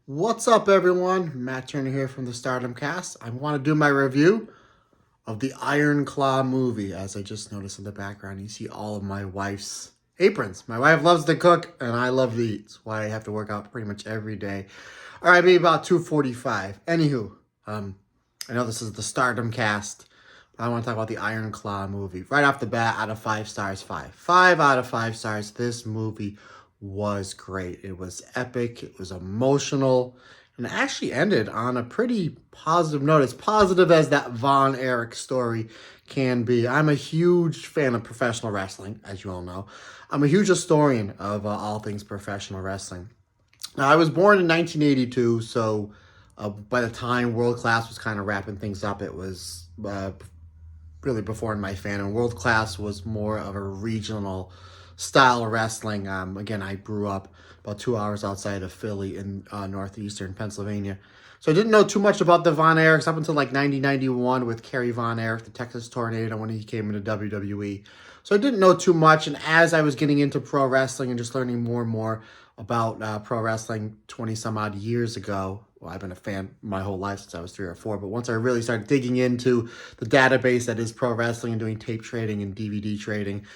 What's up, everyone? Matt Turner here from the Stardom Cast. I want to do my review of the Iron Claw movie. As I just noticed in the background, you see all of my wife's aprons. My wife loves to cook, and I love to eat. That's why I have to work out pretty much every day. All right, maybe about 2:45. Anywho, I know this is the Stardom Cast. I want to talk about the Iron Claw movie. Right off the bat, out of 5 stars, 5. 5 out of 5 stars. This movie was great. It was epic. It was emotional. And it actually ended on a pretty positive note. As positive as that Von Erich story can be. I'm a huge fan of professional wrestling, as you all know. I'm a huge historian of all things professional wrestling. Now, I was born in 1982, so by the time World Class was kind of wrapping things up, it was really before in my fandom. World Class was more of a regional style of wrestling. Again, I grew up about 2 hours outside of Philly in northeastern Pennsylvania. So I didn't know too much about the Von Erichs up until like 1991 with Kerry Von Erich, the Texas Tornado, when he came into WWE. So I didn't know too much. And as I was getting into pro wrestling and just learning more and more about pro wrestling 20 some odd years ago, well, I've been a fan my whole life since I was 3 or 4. But once I really started digging into the database that is pro wrestling and doing tape trading and DVD trading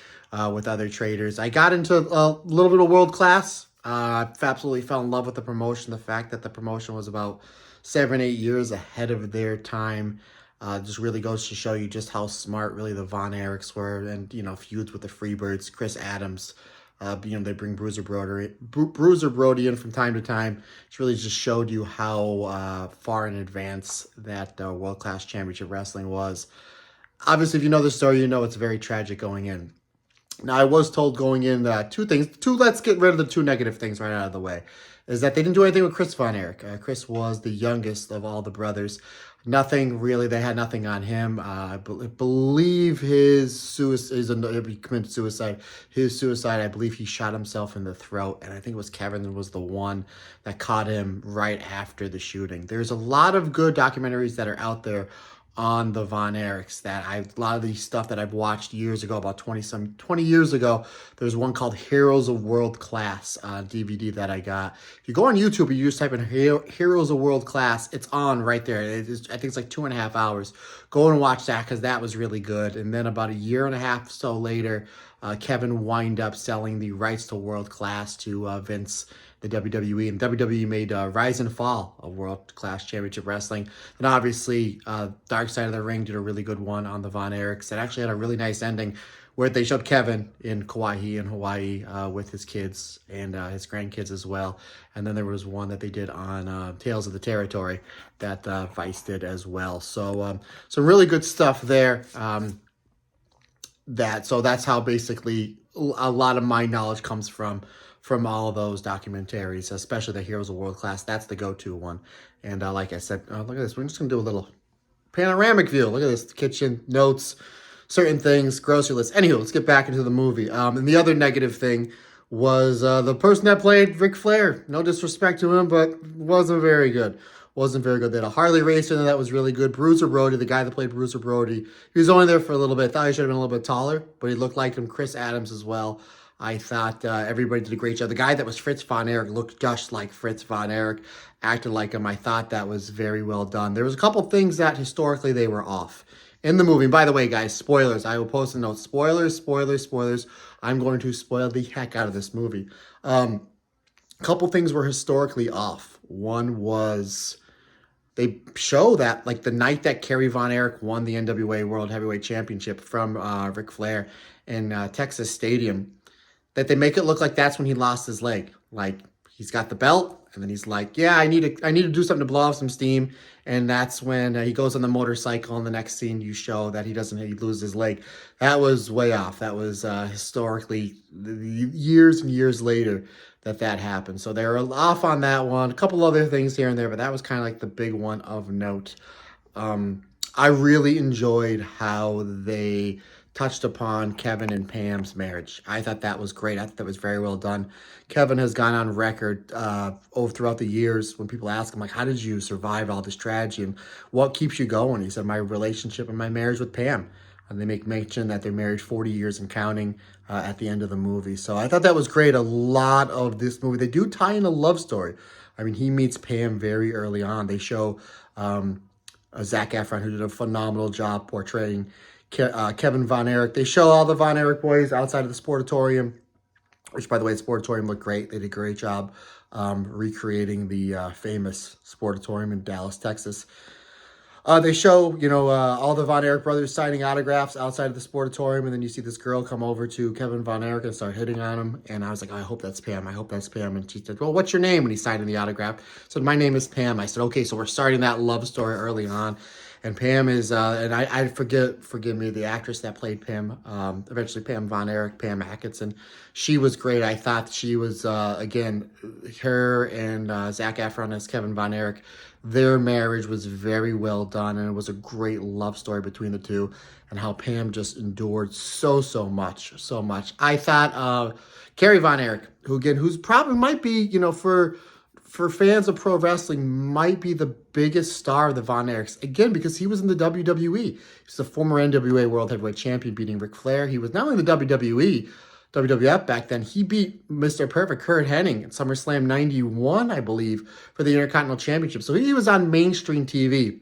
with other traders, I got into a little bit of World Class. I absolutely fell in love with the promotion. The fact that the promotion was about 7, 8 years ahead of their time just really goes to show you just how smart really the Von Erichs were, and feuds with the Freebirds, Chris Adams. They bring Bruiser Brody in from time to time. It's really just showed you how far in advance that World Class Championship Wrestling was. Obviously, if you know the story, you know it's very tragic going in. Now, I was told going in two things. Let's get rid of the two negative things right out of the way. Is that they didn't do anything with Chris Von Erich. Chris was the youngest of all the brothers. Nothing really. They had nothing on him. I believe his suicide. He committed suicide. His suicide. I believe he shot himself in the throat, and I think it was Kevin was the one that caught him right after the shooting. There's a lot of good documentaries that are out there on the Von Erichs a lot of the stuff that I've watched years ago, about 20 years ago. There's one called Heroes of World Class DVD that I got. If you go on YouTube and you just type in Heroes of World Class, it's on right there. I think it's like 2.5 hours. Go and watch that because that was really good. And then about a year and a half so later, Kevin wind up selling the rights to World Class to Vince, the WWE, and WWE made Rise and Fall of World Class Championship Wrestling. And obviously, Dark Side of the Ring did a really good one on the Von Erichs. It actually had a really nice ending where they showed Kevin in Kauai in Hawaii with his kids and his grandkids as well. And then there was one that they did on Tales of the Territory that Vice did as well. So some really good stuff there. So that's how basically a lot of my knowledge comes from all of those documentaries, especially the Heroes of World Class. That's the go-to one. And like I said, look at this. We're just going to do a little panoramic view. Look at this. Kitchen, notes, certain things, grocery list. Anywho, let's get back into the movie. And the other negative thing was the person that played Ric Flair. No disrespect to him, but wasn't very good. Wasn't very good. They had a Harley Racer that was really good. Bruiser Brody, the guy that played Bruiser Brody, he was only there for a little bit. Thought he should have been a little bit taller, but he looked like him. Chris Adams as well. I thought everybody did a great job. The guy that was Fritz Von Erich looked just like Fritz Von Erich, acted like him. I thought that was very well done. There was a couple things that historically they were off in the movie. By the way, guys, spoilers. I will post a note. Spoilers, spoilers, spoilers. I'm going to spoil the heck out of this movie. A couple things were historically off. One was they show that like the night that Kerry Von Erich won the NWA World Heavyweight Championship from Ric Flair in Texas Stadium, that they make it look like that's when he lost his leg. Like he's got the belt, and then he's like, "Yeah, I need to do something to blow off some steam." And that's when he goes on the motorcycle. And the next scene, you show that he loses his leg. That was way off. That was historically years and years later that happened. So they were off on that one. A couple other things here and there, but that was kind of like the big one of note. I really enjoyed how they touched upon Kevin and Pam's marriage. I thought that was great. I thought that was very well done. Kevin has gone on record throughout the years when people ask him, like, how did you survive all this tragedy and what keeps you going? He said, my relationship and my marriage with Pam. And they make mention that they're married 40 years and counting at the end of the movie. So I thought that was great. A lot of this movie, they do tie in a love story. I mean, he meets Pam very early on. They show Zac Efron, who did a phenomenal job portraying Kevin Von Erich. They show all the Von Erich boys outside of the Sportatorium, which, by the way, the Sportatorium looked great. They did a great job recreating the famous Sportatorium in Dallas, Texas. They show, all the Von Erich brothers signing autographs outside of the Sportatorium, and then you see this girl come over to Kevin Von Erich and start hitting on him. And I was like, I hope that's Pam. I hope that's Pam. And she said, well, what's your name? And he signed in the autograph. So my name is Pam. I said, okay, so we're starting that love story early on. And Pam is, and I forgive me, the actress that played Pam, eventually Pam Von Erich, Pam Atkinson. She was great. I thought she was, again, her and Zac Efron as Kevin Von Erich, their marriage was very well done, and it was a great love story between the two, and how Pam just endured so much. I thought Kerry Von Erich, who's probably might be, for fans of pro wrestling, might be the biggest star of the Von Erichs. Again, because he was in the WWE. He's the former NWA World Heavyweight Champion, beating Ric Flair. He was not only in the WWE, WWF back then. He beat Mr. Perfect, Curt Hennig, at SummerSlam 91, I believe, for the Intercontinental Championship. So he was on mainstream TV.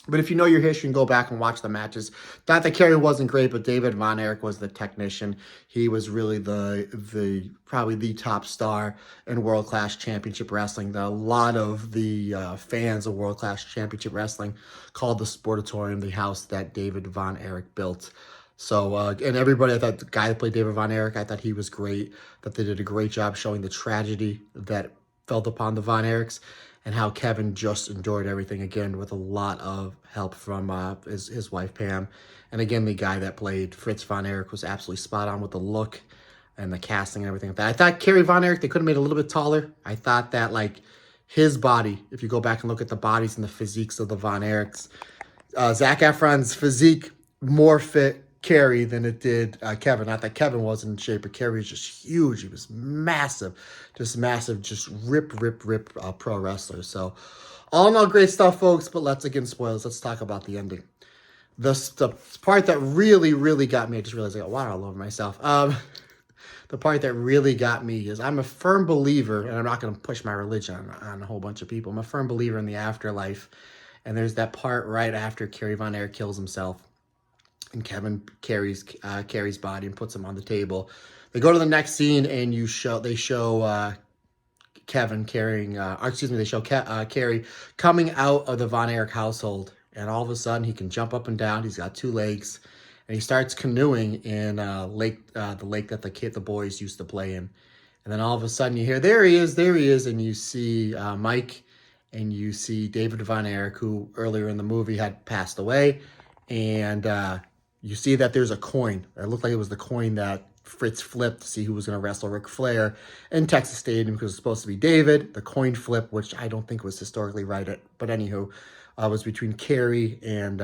But if you know your history and go back and watch the matches, not that Kerry wasn't great, but David Von Erich was the technician. He was really the probably the top star in world-class championship wrestling. A lot of the fans of world-class championship wrestling called the Sportatorium the house that David Von Erich built. So, and everybody, I thought the guy that played David Von Erich, I thought he was great, that they did a great job showing the tragedy that fell upon the Von Erichs, and how Kevin just endured everything, again, with a lot of help from his wife, Pam. And again, the guy that played Fritz Von Erich was absolutely spot on with the look and the casting and everything like that. I thought Kerry Von Erich, they could have made a little bit taller. I thought that, his body, if you go back and look at the bodies and the physiques of the Von Erichs, Zac Efron's physique more fit Kerry than it did Kevin. Not that Kevin wasn't in shape, but Kerry was just huge. He was massive, just rip pro wrestler. So all in all, great stuff, folks. But let's, again, spoilers. Let's talk about the ending. The part that really got me, I just realized I got water all over myself. The part that really got me is I'm a firm believer, and I'm not going to push my religion on a whole bunch of people. I'm a firm believer in the afterlife. And there's that part right after Kerry Von Erich kills himself, and Kevin carries Kerry's body and puts him on the table. They go to the next scene, and they show Kevin carrying, they show Kerry coming out of the Von Erich household, and all of a sudden he can jump up and down. He's got 2 legs, and he starts canoeing in the lake that the boys used to play in. And then all of a sudden you hear, there he is, and you see Mike, and you see David Von Erich, who earlier in the movie had passed away, and you see that there's a coin. It looked like it was the coin that Fritz flipped to see who was going to wrestle Ric Flair in Texas Stadium, because it was supposed to be David. The coin flip, which I don't think was historically right, but anywho, was between Kerry and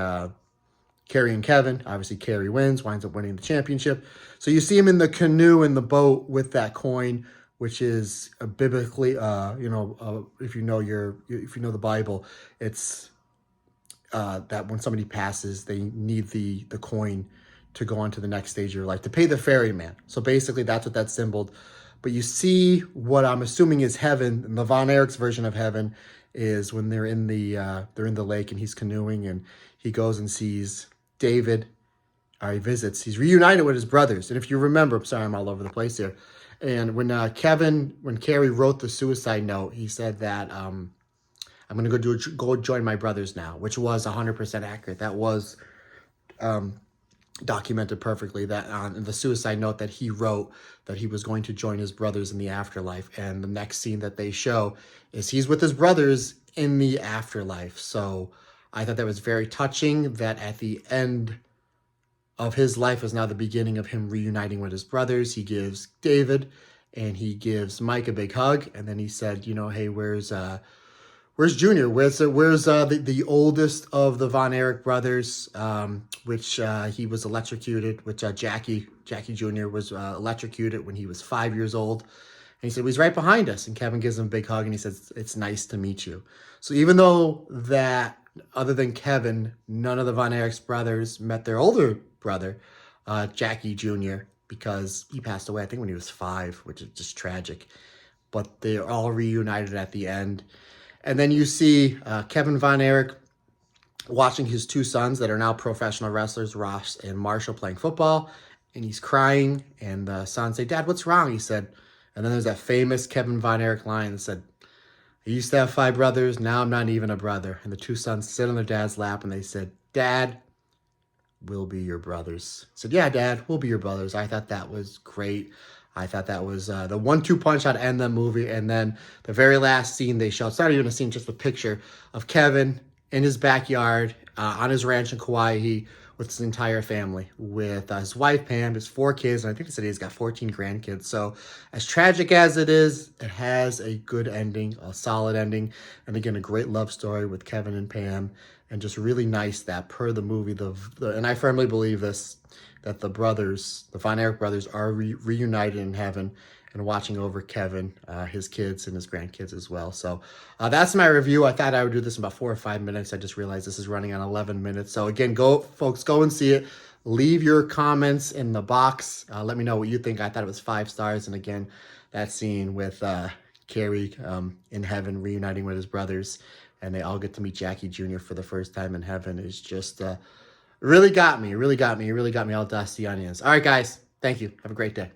Kevin. Obviously, Kerry wins, winds up winning the championship. So you see him in the canoe in the boat with that coin, which is biblically, if you know the Bible, it's that when somebody passes, they need the coin to go on to the next stage of your life, to pay the ferryman. So basically, that's what that symboled. But you see what I'm assuming is heaven, and the Von Erich's version of heaven is when they're in the lake and he's canoeing, and he goes and sees David. He's reunited with his brothers. And if you remember, I'm sorry, I'm all over the place here. And when Kerry wrote the suicide note, he said that I'm going to go join my brothers now, which was 100% accurate. That was documented perfectly, that on the suicide note that he wrote, that he was going to join his brothers in the afterlife. And the next scene that they show is he's with his brothers in the afterlife. So I thought that was very touching, that at the end of his life is now the beginning of him reuniting with his brothers. He gives David and he gives Mike a big hug, and then he said, hey, where's Junior? Where's the oldest of the Von Erich brothers, which he was electrocuted, which Jackie Jr. was electrocuted when he was 5 years old. And he said, well, he's right behind us. And Kevin gives him a big hug, and he says, it's nice to meet you. So even though that, other than Kevin, none of the Von Erich's brothers met their older brother, Jackie Jr., because he passed away, I think, when he was 5, which is just tragic. But they're all reunited at the end. And then you see Kevin Von Erich watching his 2 sons that are now professional wrestlers, Ross and Marshall, playing football. And he's crying. And the sons say, "Dad, what's wrong?" He said. And then there's that famous Kevin Von Erich line that said, "I used to have 5 brothers. Now I'm not even a brother." And the 2 sons sit on their dad's lap and they said, "Dad, we'll be your brothers." I said, "Yeah, Dad, we'll be your brothers." I thought that was great. I thought that was the 1-2 punch I'd end the movie. And then the very last scene they showed, it's not even a scene, just a picture of Kevin in his backyard on his ranch in Kauai with his entire family, with his wife, Pam, his 4 kids, and I think they said he's got 14 grandkids. So as tragic as it is, it has a good ending, a solid ending, and again, a great love story with Kevin and Pam, and just really nice that per the movie, and I firmly believe this, that the brothers, the Von Erich brothers, are reunited in heaven and watching over Kevin, his kids, and his grandkids as well. So that's my review. I thought I would do this in about 4 or 5 minutes. I just realized this is running on 11 minutes. So again, folks, go and see it. Leave your comments in the box. Let me know what you think. I thought it was 5 stars. And again, that scene with Cary in heaven reuniting with his brothers, and they all get to meet Jackie Jr. for the first time in heaven, is just really got me all dusty onions. All right, guys. Thank you. Have a great day.